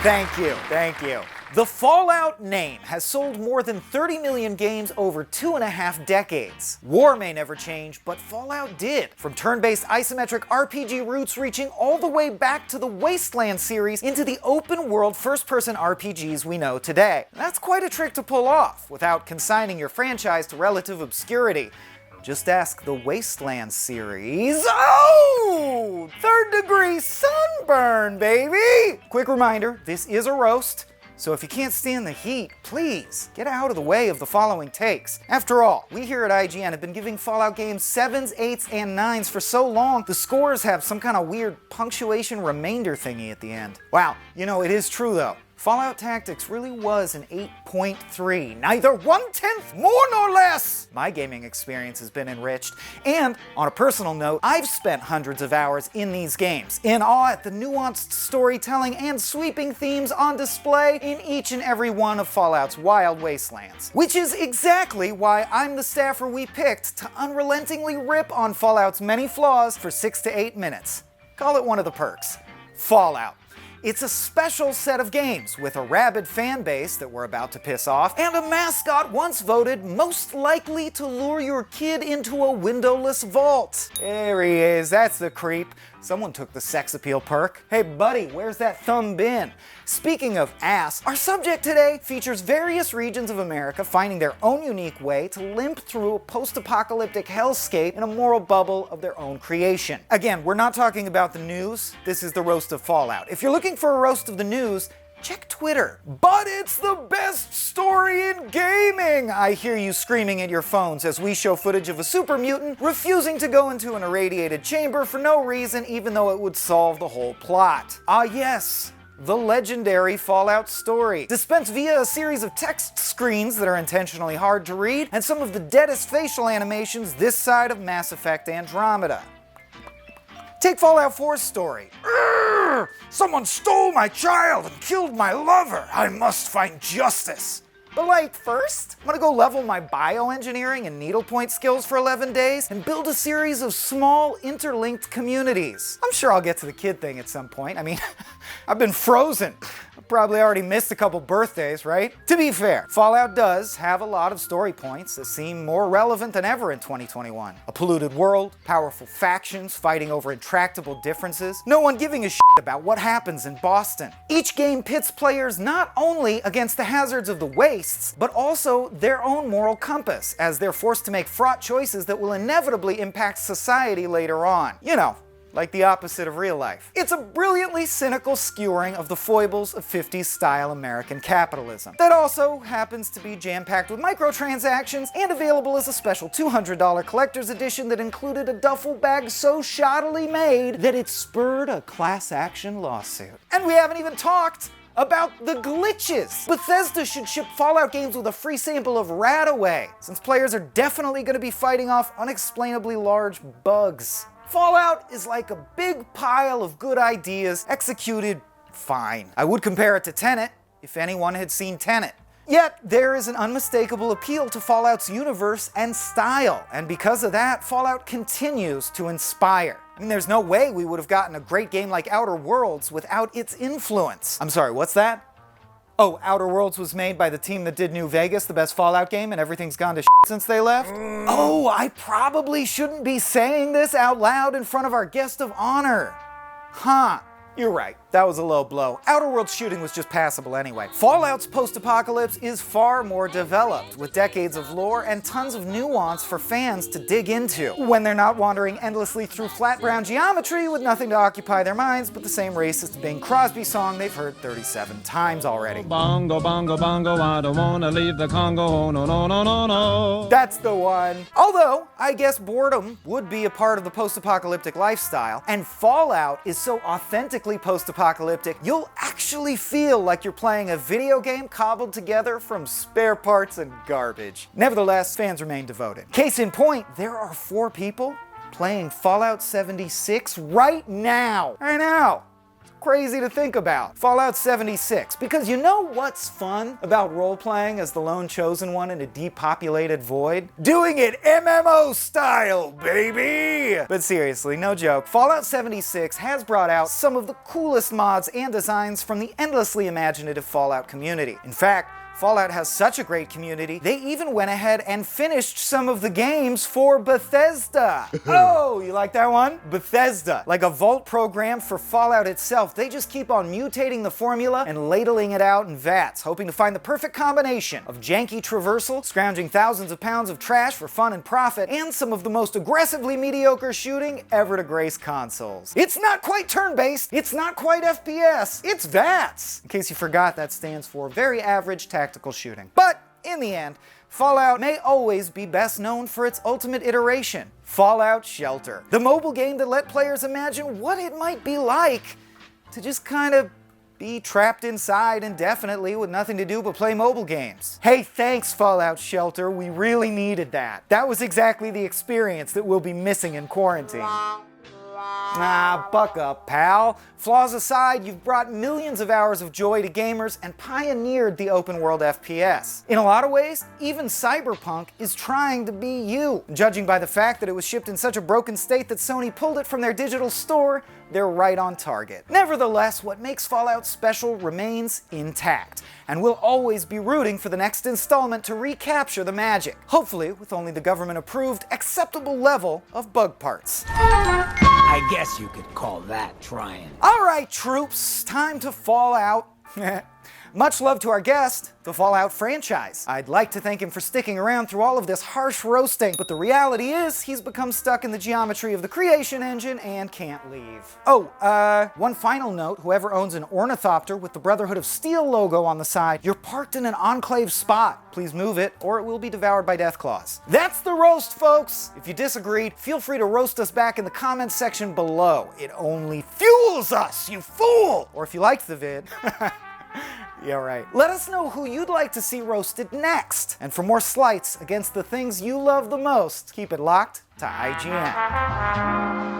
Thank you, thank you. The Fallout name has sold more than 30 million games over 2.5 decades. War may never change, but Fallout did. From turn-based isometric RPG roots reaching all the way back to the Wasteland series into the open-world first-person RPGs we know today. That's quite a trick to pull off, without consigning your franchise to relative obscurity. Just ask the Wasteland series. Oh! Third-degree sunburn, baby! Quick reminder, this is a roast. So if you can't stand the heat, please get out of the way of the following takes. After all, we here at IGN have been giving Fallout games 7s, 8s, and 9s for so long, the scores have some kind of weird punctuation remainder thingy at the end. Wow, you know, it is true though. Fallout Tactics really was an 8.3, neither 1/10 more nor less! My gaming experience has been enriched, and on a personal note, I've spent hundreds of hours in these games, in awe at the nuanced storytelling and sweeping themes on display in each and every one of Fallout's wild wastelands. Which is exactly why I'm the staffer we picked to unrelentingly rip on Fallout's many flaws for 6 to 8 minutes. Call it one of the perks. Fallout. It's a special set of games with a rabid fan base that we're about to piss off, and a mascot once voted most likely to lure your kid into a windowless vault. There he is, that's the creep. Someone took the sex appeal perk. Hey buddy, where's that thumb been? Speaking of ass, our subject today features various regions of America finding their own unique way to limp through a post-apocalyptic hellscape in a moral bubble of their own creation. Again, we're not talking about the news. This is the roast of Fallout. If you're looking for a roast of the news, check Twitter. But it's the best story in gaming! I hear you screaming at your phones as we show footage of a super mutant refusing to go into an irradiated chamber for no reason, even though it would solve the whole plot. Ah yes, the legendary Fallout story, dispensed via a series of text screens that are intentionally hard to read, and some of the deadest facial animations this side of Mass Effect Andromeda. Take Fallout 4's story. Someone stole my child and killed my lover. I must find justice. But like, first, I'm gonna go level my bioengineering and needlepoint skills for 11 days and build a series of small, interlinked communities. I'm sure I'll get to the kid thing at some point. I mean, I've been frozen. I've probably already missed a couple birthdays, right? To be fair, Fallout does have a lot of story points that seem more relevant than ever in 2021. A polluted world, powerful factions fighting over intractable differences, no one giving a shit about what happens in Boston. Each game pits players not only against the hazards of the wastes, but also their own moral compass, as they're forced to make fraught choices that will inevitably impact society later on. You know, like the opposite of real life. It's a brilliantly cynical skewering of the foibles of 50s style American capitalism that also happens to be jam-packed with microtransactions and available as a special $200 collector's edition that included a duffel bag so shoddily made that it spurred a class action lawsuit. And we haven't even talked about the glitches. Bethesda should ship Fallout games with a free sample of Radaway, since players are definitely going to be fighting off unexplainably large bugs. Fallout is like a big pile of good ideas executed fine. I would compare it to Tenet, if anyone had seen Tenet. Yet, there is an unmistakable appeal to Fallout's universe and style, and because of that, Fallout continues to inspire. I mean, there's no way we would have gotten a great game like Outer Worlds without its influence. I'm sorry, what's that? Oh, Outer Worlds was made by the team that did New Vegas, the best Fallout game, and everything's gone to shit since they left? Oh, I probably shouldn't be saying this out loud in front of our guest of honor. Huh. You're right, that was a low blow. Outer Worlds shooting was just passable anyway. Fallout's post-apocalypse is far more developed, with decades of lore and tons of nuance for fans to dig into, when they're not wandering endlessly through flat brown geometry with nothing to occupy their minds but the same racist Bing Crosby song they've heard 37 times already. Bongo, bongo, bongo, I don't wanna leave the Congo, oh, no, no, no, no, no. That's the one. Although, I guess boredom would be a part of the post-apocalyptic lifestyle, and Fallout is so authentically post-apocalyptic, you'll actually feel like you're playing a video game cobbled together from spare parts and garbage. Nevertheless, fans remain devoted. Case in point, there are 4 people playing Fallout 76 right now. crazy to think about. Fallout 76, because you know what's fun about role-playing as the lone chosen one in a depopulated void? Doing it MMO style, baby! But seriously, no joke, Fallout 76 has brought out some of the coolest mods and designs from the endlessly imaginative Fallout community. In fact, Fallout has such a great community, they even went ahead and finished some of the games for Bethesda. Oh, you like that one? Bethesda, like a vault program for Fallout itself. They just keep on mutating the formula and ladling it out in vats, hoping to find the perfect combination of janky traversal, scrounging thousands of pounds of trash for fun and profit, and some of the most aggressively mediocre shooting ever to grace consoles. It's not quite turn-based, it's not quite FPS, it's VATS. In case you forgot, that stands for Very Average Tactical Shooting. But in the end, Fallout may always be best known for its ultimate iteration, Fallout Shelter, the mobile game that let players imagine what it might be like to just kind of be trapped inside indefinitely with nothing to do but play mobile games. Hey, thanks Fallout Shelter, we really needed that. That was exactly the experience that we'll be missing in quarantine. Ah, buck up, pal. Flaws aside, you've brought millions of hours of joy to gamers and pioneered the open world FPS. In a lot of ways, even Cyberpunk is trying to be you. Judging by the fact that it was shipped in such a broken state that Sony pulled it from their digital store, they're right on target. Nevertheless, what makes Fallout special remains intact, and we'll always be rooting for the next installment to recapture the magic, hopefully with only the government-approved, acceptable level of bug parts. I guess you could call that trying. All right, troops, time to fall out. Much love to our guest, the Fallout franchise. I'd like to thank him for sticking around through all of this harsh roasting, but the reality is he's become stuck in the geometry of the creation engine and can't leave. Oh, one final note, whoever owns an ornithopter with the Brotherhood of Steel logo on the side, you're parked in an Enclave spot. Please move it, or it will be devoured by deathclaws. That's the roast, folks! If you disagreed, feel free to roast us back in the comments section below. It only fuels us, you fool! Or if you liked the vid, yeah, right. Let us know who you'd like to see roasted next. And for more slights against the things you love the most, keep it locked to IGN.